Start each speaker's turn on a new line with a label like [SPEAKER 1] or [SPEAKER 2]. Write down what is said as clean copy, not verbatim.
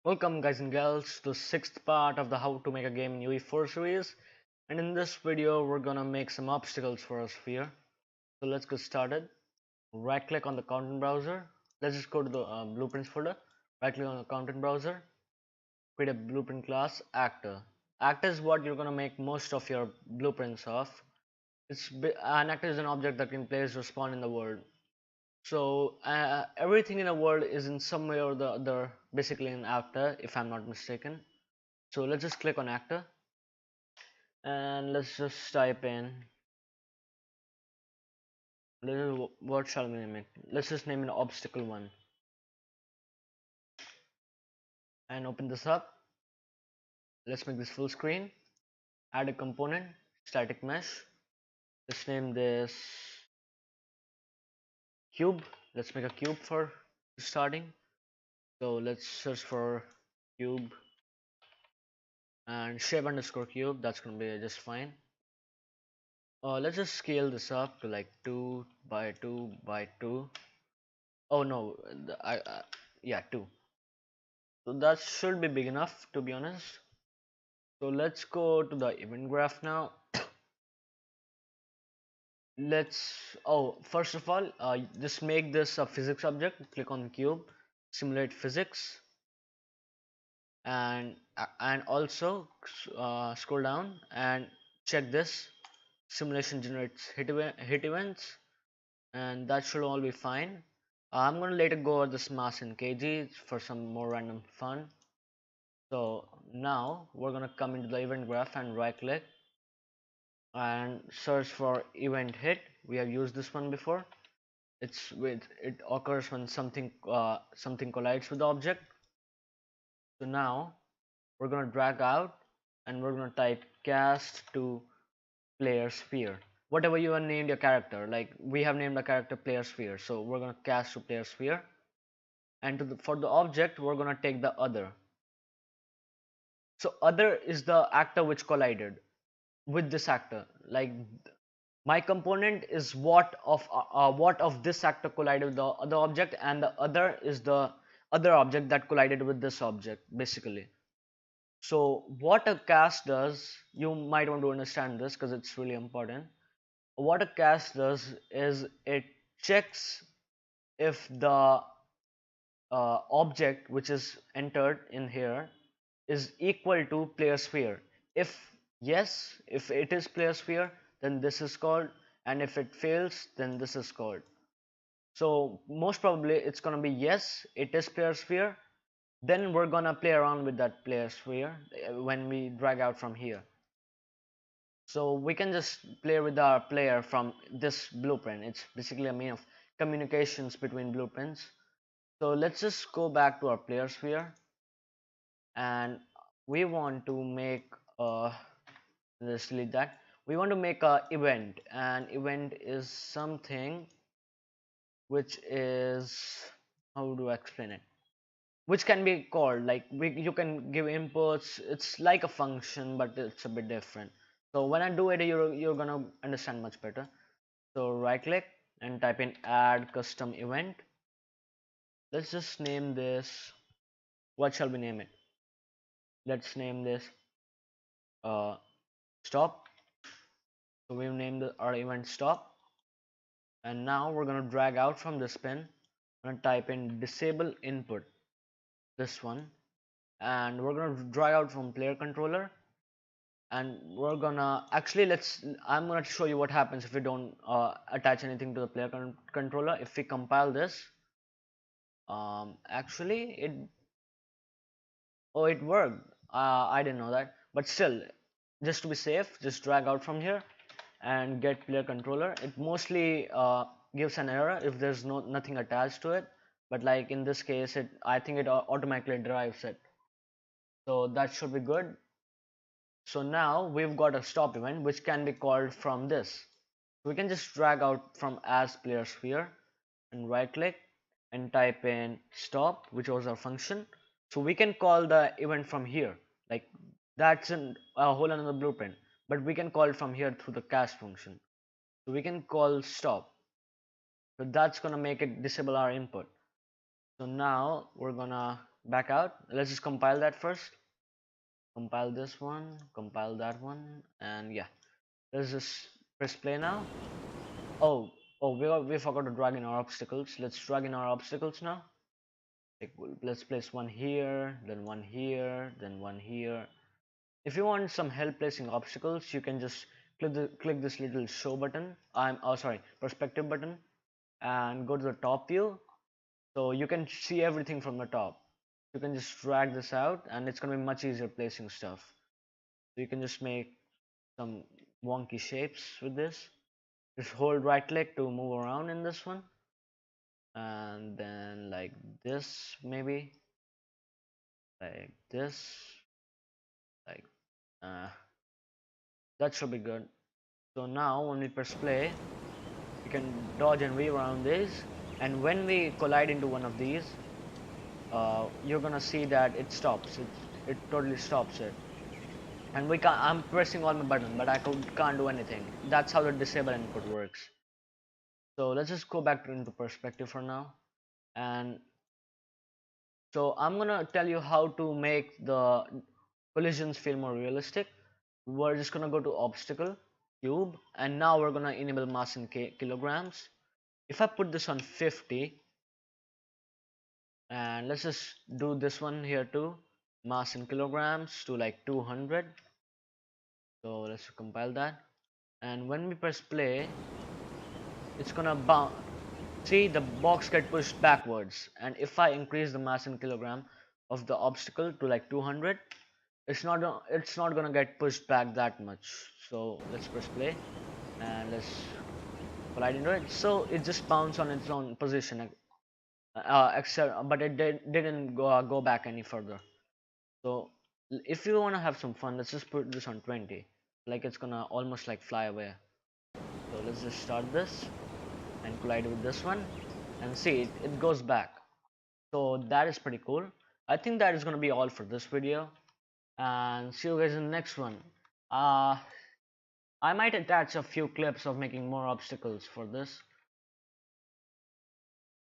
[SPEAKER 1] Welcome guys and gals to the sixth part of the how to make a game in UE4 series, and in this video we're gonna make some obstacles for our sphere. So let's get started. Right click on the content browser. Let's just go to the blueprints folder. Right click on the content browser, create a blueprint class actor. Actor is what you're gonna make most of your blueprints of. An actor is an object that can place or spawn in the world. So everything in the world is in some way or the other basically an actor, if I'm not mistaken. So let's just click on actor and let's just type in what shall we name it? Let's just name it obstacle 1 and open this up. Let's make this full screen. Add a component, static mesh. Let's name this cube. Let's make a cube for starting. So let's search for cube and shape underscore cube. That's gonna be just fine. Let's just scale this up to like 2 by 2 by 2. Oh no, yeah, 2. So that should be big enough, to be honest. So let's go to the event graph now. First of all, just make this a physics object. Click on cube, simulate physics, and also scroll down and check this. Simulation generates hit events, and that should all be fine. I'm gonna later go over this mass in kg for some more random fun. So now we're gonna come into the event graph and right click and search for event hit. We have used this one before. It occurs when something collides with the object. So now we're gonna drag out and we're gonna type cast to player sphere. Whatever you have named your character, like we have named the character player sphere, so we're gonna cast to player sphere. And for the object we're gonna take the other. So other is the actor which collided with this actor. Like my component is what of this actor collided with the other object, and the other is the other object that collided with this object basically. So what a cast does, you might want to understand this because it's really important. What a cast does is it checks if the object which is entered in here is equal to player sphere. If yes, if it is player sphere, then this is called, and if it fails, then this is called. So most probably it's gonna be yes, it is player sphere. Then we're gonna play around with that player sphere when we drag out from here. So we can just play with our player from this blueprint. It's basically a mean of communications between blueprints. So let's just go back to our player sphere, and we want to make let's delete that. We want to make a event, and event is something which is, how do I explain it, which can be called like you can give inputs. It's like a function, but it's a bit different. So when I do it, you're gonna understand much better. So right click and type in add custom event. Let's just name this, what shall we name it? Let's name this stop. So we've named our event stop, and now we're going to drag out from this pin and type in disable input, this one, and we're going to drag out from player controller, and we're gonna actually I'm gonna show you what happens if we don't attach anything to the player controller. If we compile this, actually it worked. I didn't know that, but still, just to be safe, just drag out from here and get player controller. It mostly gives an error if there's nothing attached to it, but like in this case, I think it automatically derives it, so that should be good. So now we've got a stop event which can be called from this. We can just drag out from as player sphere and right click and type in stop, which was our function. So we can call the event from here, like that's a whole another blueprint, but we can call it from here through the cast function. So we can call stop, so that's gonna make it disable our input. So now we're gonna back out. Let's just compile that first. Compile this one, compile that one, and yeah. Let's just press play now. Oh, we forgot to drag in our obstacles. Let's drag in our obstacles now. Like, let's place one here, then one here, then one here. If you want some help placing obstacles, you can just click this little show button. Perspective button, and go to the top view. So you can see everything from the top. You can just drag this out, and it's gonna be much easier placing stuff. So you can just make some wonky shapes with this. Just hold right click to move around in this one, and then like this, maybe like this, like uh, that should be good. So now when we press play, we can dodge and weave around these, and when we collide into one of these, you're gonna see that it stops. It totally stops it, and we can't. I'm pressing all my buttons, but I can't do anything. That's how the disable input works. So let's just go back into perspective for now, and so I'm gonna tell you how to make the collisions feel more realistic. We're just gonna go to obstacle, cube, and now we're gonna enable mass in kilograms. If I put this on 50, and let's just do this one here too, mass in kilograms to like 200. So let's compile that, and when we press play, it's gonna bounce. See, the box get pushed backwards, and if I increase the mass in kilogram of the obstacle to like 200, it's not gonna get pushed back that much. So let's press play, and let's collide into it. So it just bounced on its own position, except but it didn't go back any further. So if you wanna have some fun, let's just put this on 20, like it's gonna almost like fly away. So let's just start this and collide with this one, and see it goes back. So that is pretty cool. I think that is going to be all for this video, and see you guys in the next one. uh I might attach a few clips of making more obstacles for this,